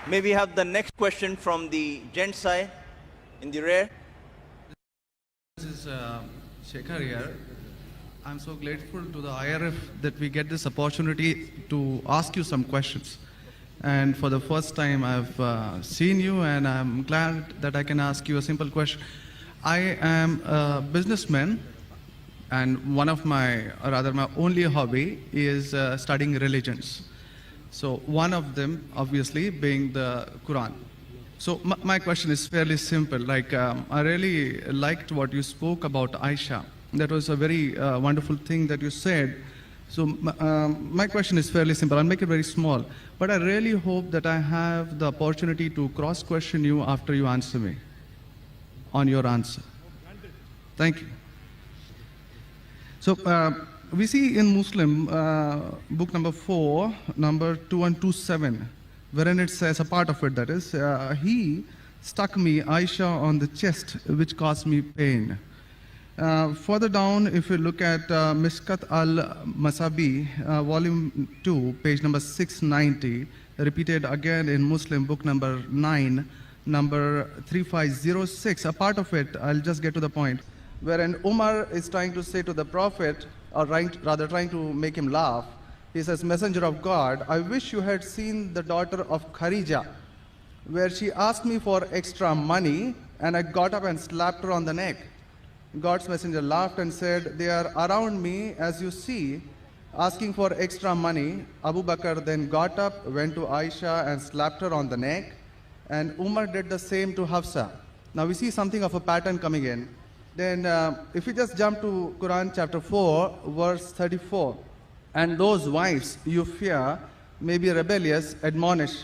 May we have the next question from the gent side in the rear? This is Shekhar here. I'm so grateful to the IRF that we get this opportunity to ask you some questions. And for the first time, I've seen you, and I'm glad that I can ask you a simple question. I am a businessman, and one of my only hobby is studying religions. So one of them, obviously, being the Quran. So my question is fairly simple. Like, I really liked what you spoke about Aisha. That was a very wonderful thing that you said. So my question is fairly simple. I'll make it very small. But I really hope that I have the opportunity to cross-question you after you answer me on your answer. Thank you. So we see in Muslim, book number 4, number 2127, wherein it says, a part of it that is, he stuck me, Aisha, on the chest, which caused me pain. Further down, if you look at Mishkat al-Masabi, volume 2, page number 690, repeated again in Muslim book number 9, number 3506, a part of it, I'll just get to the point, wherein Umar is trying to say to the Prophet, or rather trying to make him laugh. He says, Messenger of God, I wish you had seen the daughter of Kharija, where she asked me for extra money, and I got up and slapped her on the neck. God's messenger laughed and said, they are around me, as you see, asking for extra money. Abu Bakr then got up, went to Aisha and slapped her on the neck, and Umar did the same to Hafsa. Now we see something of a pattern coming in. Then if we just jump to Quran chapter 4, verse 34, and those wives you fear may be rebellious, admonish,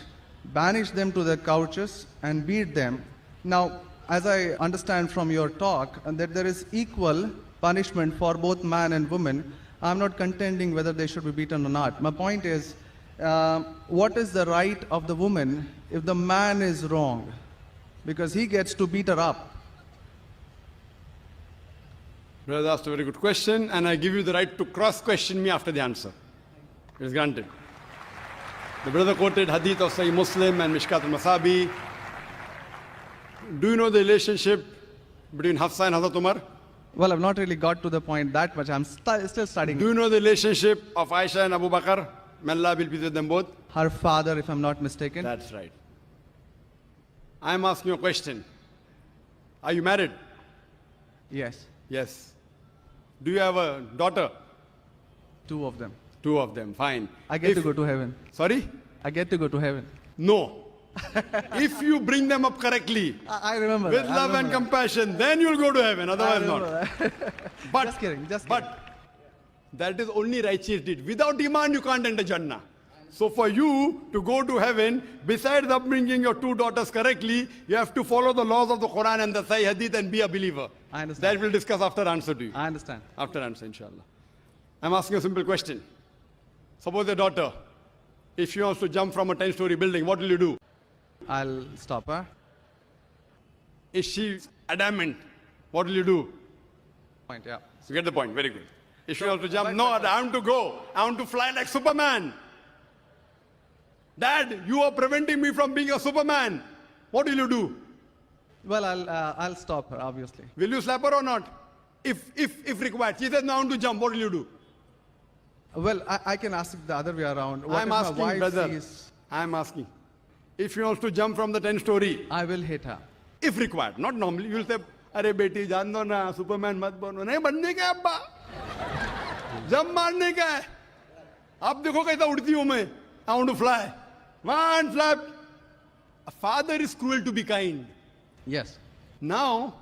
banish them to their couches and beat them. Now, as I understand from your talk, that there is equal punishment for both man and woman. I'm not contending whether they should be beaten or not. My point is, what is the right of the woman if the man is wrong? Because he gets to beat her up. Brother asked a very good question, and I give you the right to cross-question me after the answer. It is granted. The brother quoted hadith of Sahih Muslim and Mishkat al-Masabi. Do you know the relationship between Hafsa and Hazrat Umar? Well, I've not really got to the point that much. I'm still studying. Do you know the relationship of Aisha and Abu Bakr? May Allah be pleased with them both. Her father, if I'm not mistaken. That's right. I'm asking you a question. Are you married? Yes. Yes. Do you have a daughter? 2 of them. 2 of them, fine. I get to go to heaven. Sorry? I get to go to heaven. No. If you bring them up correctly, I remember with that. love and compassion, then you'll go to heaven, otherwise not. But, just kidding. But that is only righteous deed. Without iman, you can't enter Jannah. So for you to go to heaven, besides upbringing your 2 daughters correctly, you have to follow the laws of the Quran and the Sahih Hadith and be a believer. I understand. That we'll discuss after answer to you. I understand. After answer, inshallah. I'm asking a simple question. Suppose your daughter, if she wants to jump from a 10-story building, what will you do? I'll stop her. Is she adamant? What will you do? Point, yeah. You get the point, very good. If she wants to jump, no, I want to go. I want to fly like Superman. Dad, you are preventing me from being a Superman. What will you do? Well, I'll stop her, obviously. Will you slap her or not? If required. She says, no, I want to jump. What will you do? Well, I can ask the other way around. What I'm if asking, my wife brother. sees... I'm asking. If she wants to jump from the 10-story. I will hit her. If required. Not normally. You will say, Arey beti, jaan do na, Superman mat bano. Nahi banne ka abba. Jump marne ka hai. Aap dekho kaisa udti hu main. I want to fly. One flap. A father is cruel to be kind. Yes. Now,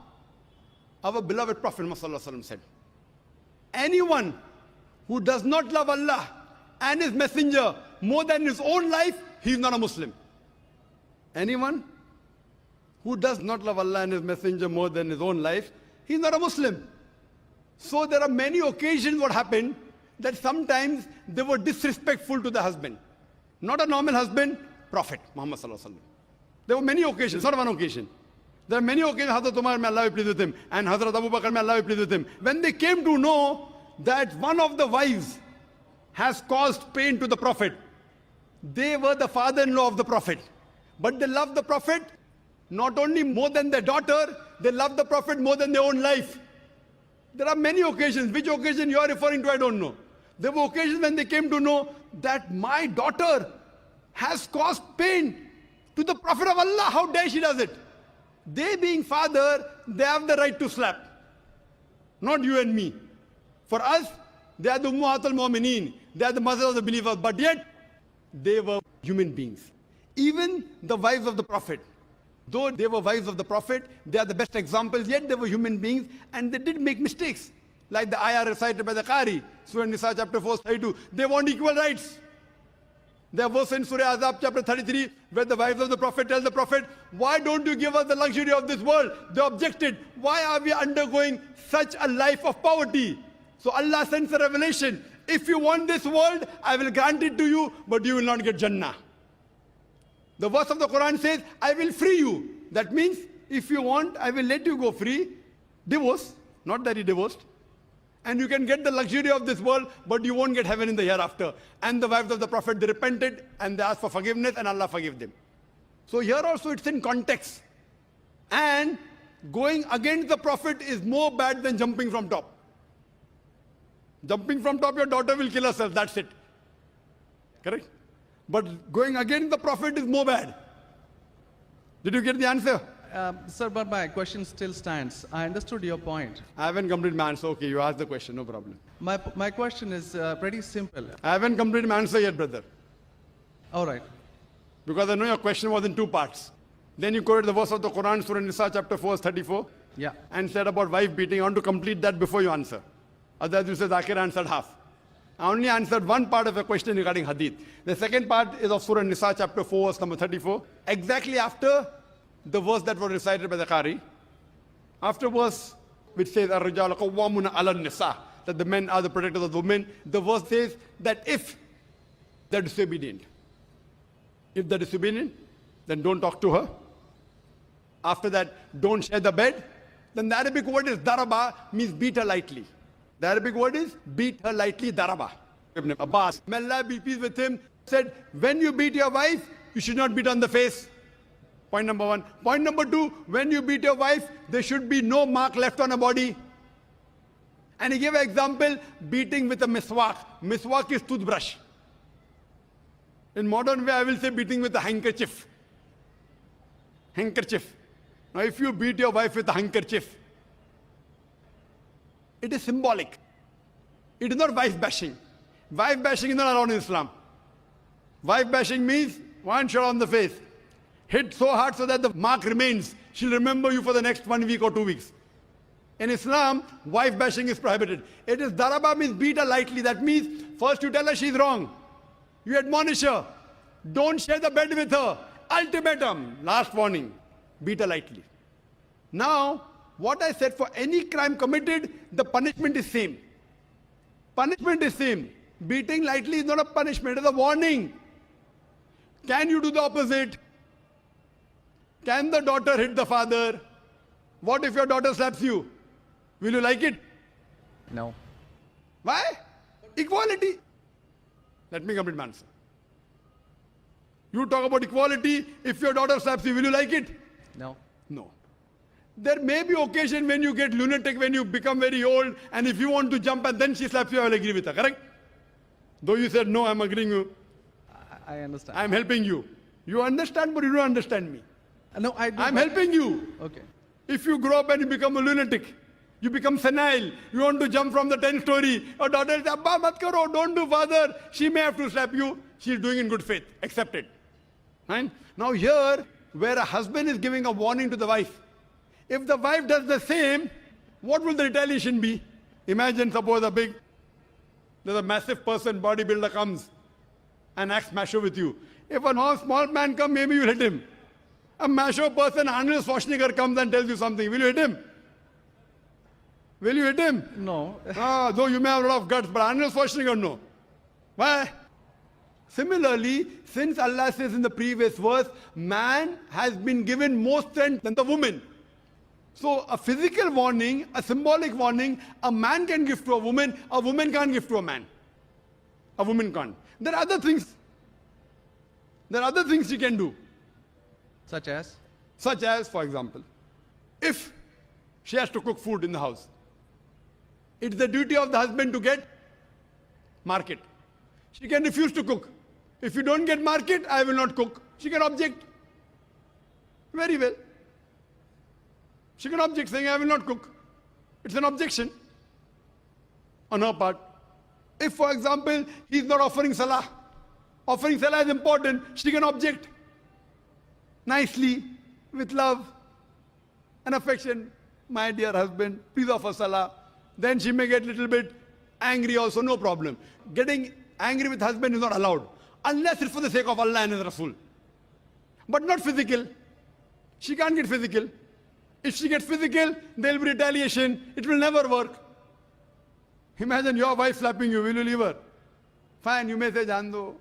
our beloved Prophet Muhammad said, anyone who does not love Allah and His Messenger more than his own life, he is not a Muslim. Anyone who does not love Allah and His Messenger more than his own life, he is not a Muslim. So there are many occasions what happened that sometimes they were disrespectful to the husband. Not a normal husband, Prophet Muhammad sallallahu alaihi wasallam. There were many occasions, not one occasion. There are many occasions, Hazrat Umar, may Allah be pleased with him, and Hazrat Abu Bakr, may Allah be pleased with him. When they came to know that one of the wives has caused pain to the Prophet, they were the father-in-law of the Prophet. But they love the Prophet not only more than their daughter, they love the Prophet more than their own life. There are many occasions. Which occasion you are referring to, I don't know. There were occasions when they came to know that my daughter has caused pain to the Prophet of Allah. How dare she does it? They being father, they have the right to slap. Not you and me. For us, they are the Ummahatul Mu'mineen. They are the mothers of the believers. But yet, they were human beings. Even the wives of the Prophet. Though they were wives of the Prophet, they are the best examples, yet they were human beings and they did make mistakes. Like the ayah recited by the Qari, Surah Nisa chapter 4, 32. They want equal rights. There was in Surah Azab chapter 33, where the wives of the Prophet tell the Prophet, why don't you give us the luxury of this world? They objected, why are we undergoing such a life of poverty? So Allah sends a revelation. If you want this world, I will grant it to you, but you will not get Jannah. The verse of the Quran says, I will free you. That means, if you want, I will let you go free. Divorce, not that he divorced. And you can get the luxury of this world, but you won't get heaven in the hereafter. And the wives of the Prophet, they repented and they asked for forgiveness and Allah forgave them. So here also it's in context. And going against the Prophet is more bad than jumping from top. Jumping from top, your daughter will kill herself, that's it. Correct? But going against the Prophet is more bad. Did you get the answer? Sir, but my question still stands. I understood your point. I haven't completed my answer. Okay, you asked the question, no problem. My question is pretty simple. I haven't completed my answer yet, brother. All right. Because I know your question was in two parts. Then you quoted the verse of the Quran, Surah Nisa, chapter 4, 34. Yeah. And said about wife beating. I want to complete that before you answer. Otherwise you say Zakir answered half. I only answered one part of a question regarding hadith. The second part is of Surah Nisa, chapter 4, verse number 34. Exactly after the verse that was recited by the Qari. After verse which says, Ar-Rijalu Qawwamuna 'ala an-Nisa, that the men are the protectors of the women. The verse says that if they're disobedient, then don't talk to her. After that, don't share the bed. Then the Arabic word is daraba, means beat her lightly. The Arabic word is beat her lightly, daraba. Ibn Abbas, may Allah be pleased with him, said, when you beat your wife, you should not beat on the face. Point number one. Point number two, when you beat your wife, there should be no mark left on her body. And he gave an example, beating with a miswak. Miswak is toothbrush. In modern way, I will say beating with a handkerchief. Handkerchief. Now, if you beat your wife with a handkerchief, it is symbolic. It is not wife bashing. Wife bashing is not allowed in Islam. Wife bashing means one shot on the face. Hit so hard so that the mark remains. She'll remember you for the next 1 week or 2 weeks. In Islam, wife bashing is prohibited. It is daraba, means beat her lightly. That means first you tell her she's wrong. You admonish her. Don't share the bed with her. Ultimatum. Last warning. Beat her lightly. Now, what I said, for any crime committed, the punishment is same. Punishment is same. Beating lightly is not a punishment, it is a warning. Can you do the opposite? Can the daughter hit the father? What if your daughter slaps you? Will you like it? No. Why? Equality. Let me complete my answer. You talk about equality. If your daughter slaps you, will you like it? No. No. There may be occasion when you get lunatic, when you become very old, and if you want to jump and then she slaps you, I will agree with her, correct? Though you said, no, I'm agreeing with you. I understand. I'm helping you. You understand, but you don't understand me. No, I do. I'm helping you. Okay. If you grow up and you become a lunatic, you become senile, you want to jump from the 10th story, your daughter says, Abba, mat karo, don't do, father. She may have to slap you. She's doing in good faith. Accept it. Right? Now here, where a husband is giving a warning to the wife, if the wife does the same, what will the retaliation be? Imagine, suppose there's a massive person, bodybuilder comes and acts macho with you. If a small man comes, maybe you'll hit him. A macho person, Arnold Schwarzenegger, comes and tells you something. Will you hit him? Will you hit him? No. Though you may have a lot of guts, but Arnold Schwarzenegger, no. Why? Similarly, since Allah says in the previous verse, man has been given more strength than the woman. So a physical warning, a symbolic warning, a man can give to a woman can't give to a man. A woman can't. There are other things. There are other things she can do. Such as? Such as, for example, if she has to cook food in the house, it's the duty of the husband to get market. She can refuse to cook. If you don't get market, I will not cook. She can object. Very well. She can object saying, I will not cook. It's an objection on her part. If, for example, he's not offering salah is important, she can object nicely, with love and affection. My dear husband, please offer salah. Then she may get a little bit angry also, no problem. Getting angry with husband is not allowed, unless it's for the sake of Allah and His Rasul. But not physical. She can't get physical. If she gets physical, there will be retaliation. It will never work. Imagine your wife slapping you. Will you leave her? Fine, you may say, Jaan do.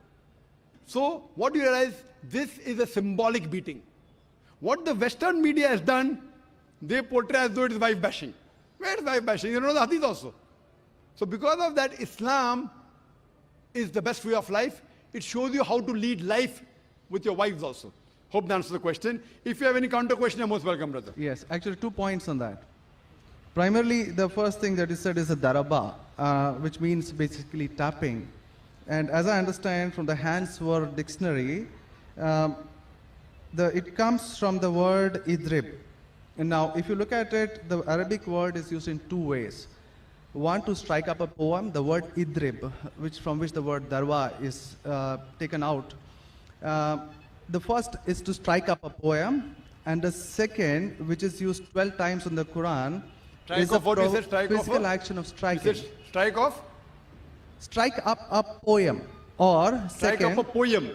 So, what do you realize? This is a symbolic beating. What the Western media has done, they portray as though it is wife bashing. Where is wife bashing? You know the hadith also. So, because of that, Islam is the best way of life. It shows you how to lead life with your wives also. Hope that answers the question. If you have any counter question, you're most welcome, brother. Yes, actually 2 points on that. Primarily, the first thing that is said is a daraba, which means basically tapping. And as I understand from the Hand's Word Dictionary, it comes from the word idrib. And now, if you look at it, the Arabic word is used in 2 ways. One, to strike up a poem, the word idrib, from which the word darwa is taken out. The first is to strike up a poem, and the second, which is used 12 times in the Quran, is the physical action of striking. Strike off? Strike up a poem, or strike up a poem.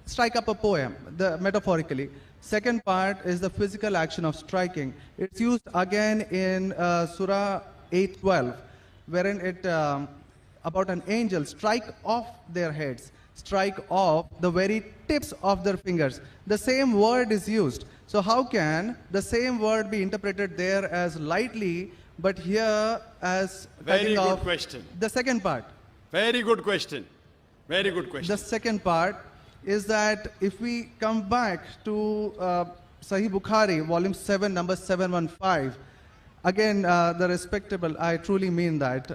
Strike up a poem, metaphorically. Second part is the physical action of striking. It's used again in Surah 8:12, wherein it about an angel strike off their heads, strike off the very tips of their fingers. The same word is used. So how can the same word be interpreted there as lightly, but here as very good question. The second part. Very good question. Very good question. The second part is that if we come back to Sahih Bukhari, volume 7, number 715, again, the respectable, I truly mean that,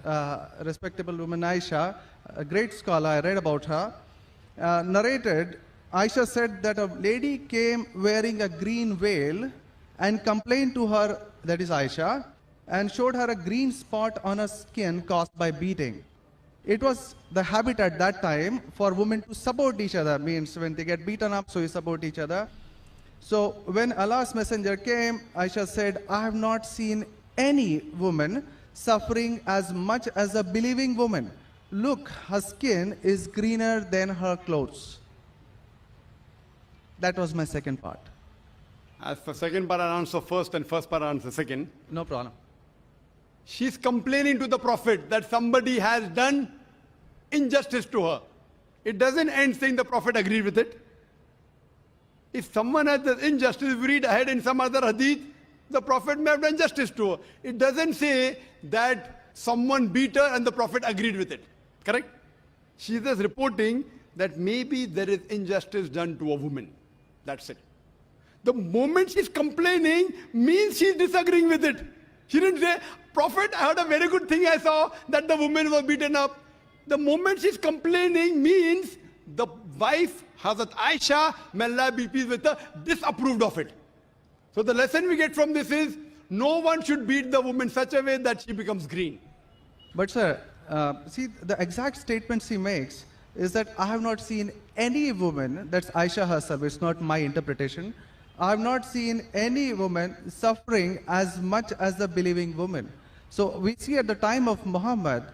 respectable woman Aisha, a great scholar, I read about her, narrated, Aisha said that a lady came wearing a green veil and complained to her, that is Aisha, and showed her a green spot on her skin caused by beating. It was the habit at that time for women to support each other, means when they get beaten up, so you support each other. So when Allah's messenger came, Aisha said, I have not seen any woman suffering as much as a believing woman. Look, her skin is greener than her clothes. That was my second part. As for second part, I'll answer first, and first part, I'll answer second. No problem. She's complaining to the Prophet that somebody has done injustice to her. It doesn't end saying the Prophet agreed with it. If someone has done injustice, if we read ahead in some other hadith, the Prophet may have done justice to her. It doesn't say that someone beat her and the Prophet agreed with it. Correct? She's just reporting that maybe there is injustice done to a woman. That's it. The moment she's complaining means she's disagreeing with it. She didn't say, Prophet, I heard a very good thing I saw, that the woman was beaten up. The moment she's complaining means the wife, Hazrat Aisha, may Allah be pleased with her, disapproved of it. So the lesson we get from this is, no one should beat the woman such a way that she becomes green. But sir, see, the exact statements he makes is that I have not seen any woman, that's Aisha herself, it's not my interpretation, I have not seen any woman suffering as much as the believing woman. So we see at the time of Muhammad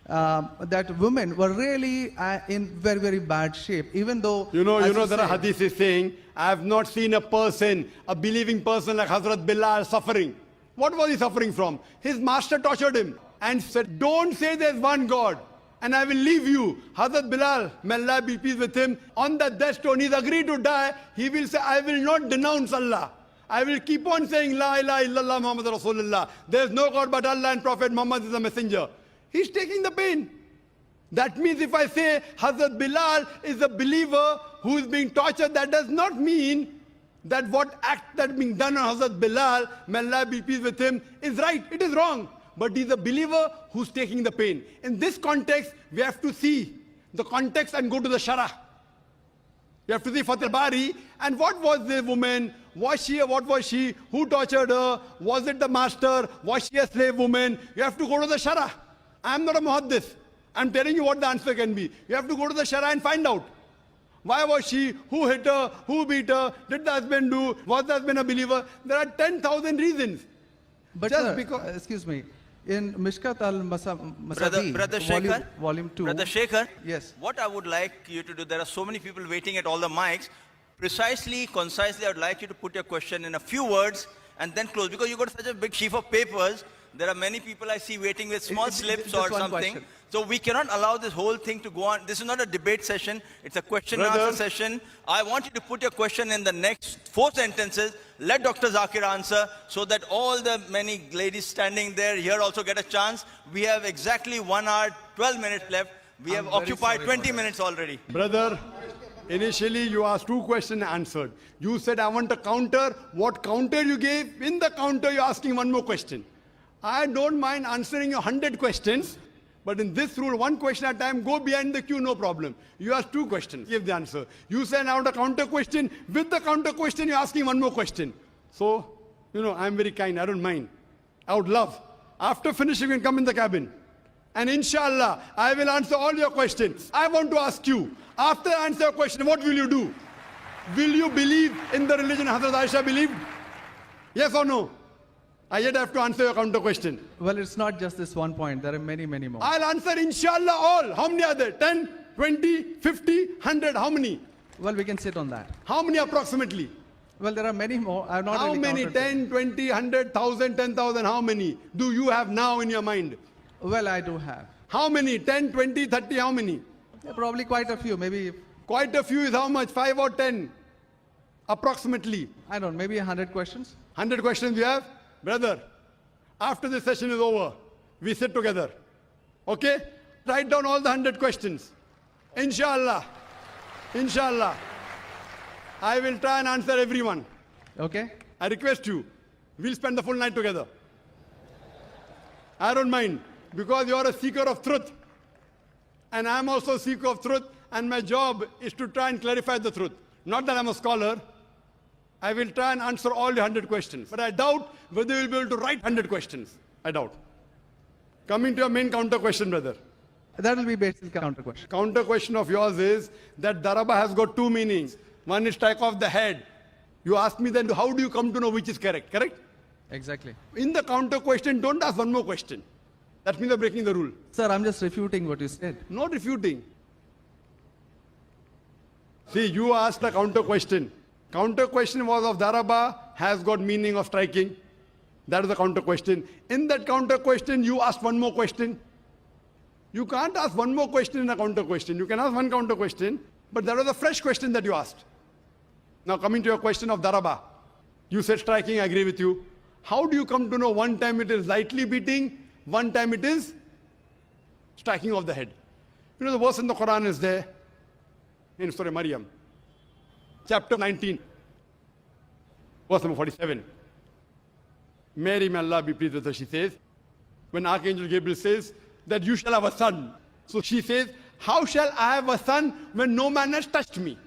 that women were really in very, very bad shape, even though... You know there are hadiths saying, I have not seen a person, a believing person like Hazrat Bilal suffering. What was he suffering from? His master tortured him and said, don't say there's one God and I will leave you. Hazrat Bilal, may Allah be pleased with him, on the death stone, he's agreed to die. He will say, I will not denounce Allah. I will keep on saying, La ilaha illallah Muhammad Rasulullah. There's no God but Allah and Prophet Muhammad is a messenger. He's taking the pain. That means if I say Hazrat Bilal is a believer who is being tortured, that does not mean that what act that being done on Hazrat Bilal, may Allah be pleased with him, is right. It is wrong. But he's a believer who's taking the pain. In this context, we have to see the context and go to the Shara. You have to see Fath al-Bari. And what was the woman? Was she? What was she? Who tortured her? Was it the master? Was she a slave woman? You have to go to the Shara. I'm not a muhaddith. I'm telling you what the answer can be. You have to go to the Shara and find out. Why was she? Who hit her? Who beat her? Did the husband do? Was the husband a believer? There are 10,000 reasons. But Just sir, because- excuse me, in Mishkat al-Masabi, Brother Shekhar, volume 2. Brother Shekhar, Yes. what I would like you to do, there are so many people waiting at all the mics. Precisely, concisely, I would like you to put your question in a few words and then close. Because you've got such a big sheaf of papers, there are many people I see waiting with small slips just or one something. question. So we cannot allow this whole thing to go on. This is not a debate session. It's a question and Brother. answer session. I want you to put your question in the next 4 sentences. Let Dr. Zakir answer so that all the many ladies standing there here also get a chance. We have exactly 1 hour, 12 minutes left. We have very occupied sorry 20 for that. minutes already. Brother, initially you asked 2 questions and answered. You said, I want a counter. What counter you gave? In the counter, you're asking 1 more question. I don't mind answering your 100 questions, but in this rule, 1 question at a time, go behind the queue, no problem. You asked 2 questions, give the answer. You said, I want a counter question. With the counter question, you're asking 1 more question. So, I'm very kind, I don't mind. I would love. After finishing, you can come in the cabin. And inshallah, I will answer all your questions. I want to ask you, after I answer your question, what will you do? Will you believe in the religion Hazrat Aisha believed? Yes or no? I yet have to answer your counter question. Well, it's not just this one point. There are many, many more. I'll answer inshallah all. How many are there? 10, 20, 50, 100? How many? Well, we can sit on that. How many approximately? Well, there are many more. I have not How really many? counted them. 10, 20, 100, 1,000, 10,000? How many do you have now in your mind? Well, I do have. How many? 10, 20, 30? How many? Yeah, probably quite a few. Maybe, Quite a few is how much? 5 or 10? Approximately. I don't know, maybe 100 questions. 100 questions you have? Brother, after this session is over, we sit together. Okay? Write down all the 100 questions. Inshallah. Inshallah. I will try and answer everyone. Okay? I request you, we'll spend the full night together. I don't mind, because you are a seeker of truth. And I'm also a seeker of truth, and my job is to try and clarify the truth. Not that I'm a scholar. I will try and answer all your 100 questions. But I doubt whether you'll be able to write 100 questions. I doubt. Coming to your main counter question, brother. That will be basic counter question. Counter question of yours is that daraba has got 2 meanings. One is strike off the head. You ask me then, how do you come to know which is correct? Correct? Exactly. In the counter question, don't ask 1 more question. That means you're breaking the rule. Sir, I'm just refuting what you said. Not refuting. See, you asked a counter question. Counter question was of daraba has got meaning of striking. That is the counter question. In that counter question, you asked 1 more question. You can't ask 1 more question in a counter question. You can ask 1 counter question, but that was a fresh question that you asked. Now coming to your question of daraba. You said striking, I agree with you. How do you come to know one time it is lightly beating, one time it is striking of the head? You know the verse in the Quran is there, in Surah Maryam, chapter 19, verse number 47. Mary, may Allah be pleased with her, she says, when Archangel Gabriel says that you shall have a son. So she says, how shall I have a son when no man has touched me?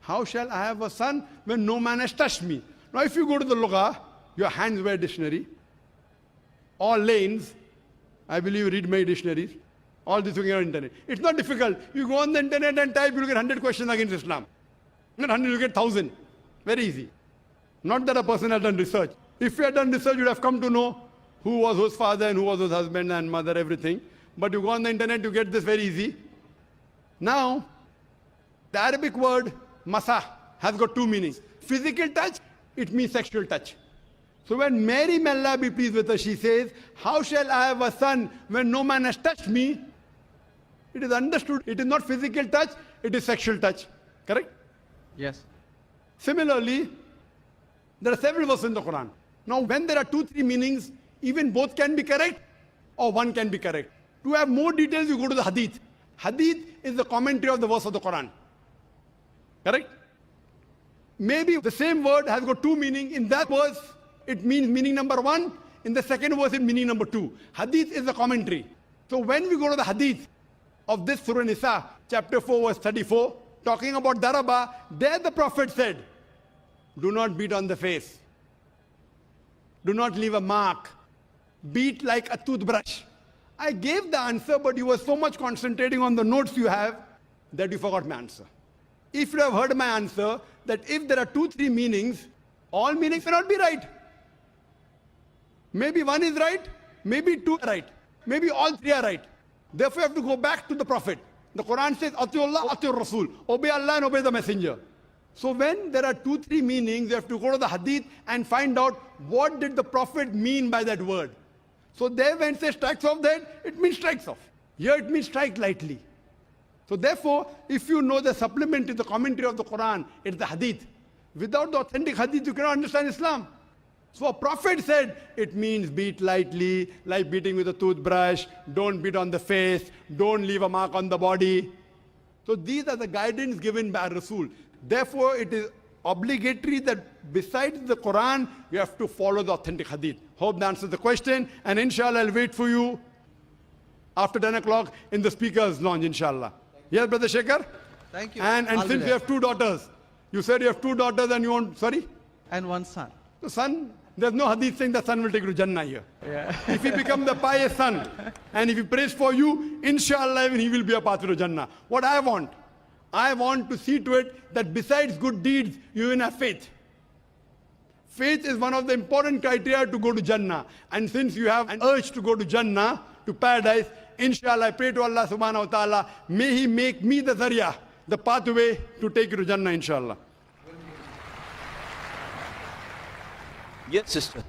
How shall I have a son when no man has touched me? Now if you go to the Lugha, your hands wear dictionary, all lanes, I believe you read many dictionaries, all this you can get on the internet. It's not difficult. You go on the internet and type, you'll get 100 questions against Islam. Not 100, you get 1,000. Very easy. Not that a person has done research. If you had done research, you'd have come to know who was whose father and who was whose husband and mother, everything. But you go on the internet, you get this very easy. Now, the Arabic word masa has got 2 meanings. Physical touch, it means sexual touch. So when Mary, may Allah be pleased with her, she says, how shall I have a son when no man has touched me? It is understood. It is not physical touch, it is sexual touch. Correct? Yes. Similarly, there are several verses in the Quran. Now, when there are 2, 3 meanings, even both can be correct or one can be correct. To have more details, you go to the Hadith. Hadith is the commentary of the verse of the Quran. Correct? Maybe the same word has got two meanings. In that verse, it means meaning number one. In the second verse, it meaning number two. Hadith is the commentary. So when we go to the hadith of this Surah Nisa, chapter 4, verse 34, talking about daraba, there the Prophet said, do not beat on the face. Do not leave a mark. Beat like a toothbrush. I gave the answer, but you were so much concentrating on the notes you have that you forgot my answer. If you have heard my answer, that if there are 2-3 meanings, all meanings may not be right. Maybe one is right, maybe two are right, maybe all three are right. Therefore, you have to go back to the Prophet. The Quran says, Atiullah, Atiur Rasul. Obey Allah and obey the Messenger. So when there are 2-3 meanings, you have to go to the hadith and find out what did the Prophet mean by that word. So there when it says strikes off that, it means strikes off. Here it means strike lightly. So therefore, if you know the supplement to the commentary of the Quran, it's the hadith. Without the authentic hadith, you cannot understand Islam. So a prophet said, it means beat lightly, like beating with a toothbrush, don't beat on the face, don't leave a mark on the body. So these are the guidance given by Rasul. Therefore, it is obligatory that besides the Quran, you have to follow the authentic hadith. Hope that answers the question, and inshallah, I'll wait for you after 10 o'clock in the speaker's lounge, inshallah. Yes, Brother Shekhar? Thank you. And since you have 2 daughters, you said you have 2 daughters and you want, sorry? And one son. The son, there's no hadith saying the son will take you to Jannah here. Yeah. If he becomes the pious son, and if he prays for you, inshallah, he will be a path to Jannah. What I want to see to it that besides good deeds, you even have faith. Faith is one of the important criteria to go to Jannah. And since you have an urge to go to Jannah, to paradise, inshallah, I pray to Allah subhanahu wa ta'ala, may He make me the zarya, the pathway to take you to Jannah, inshallah. Yes, sister.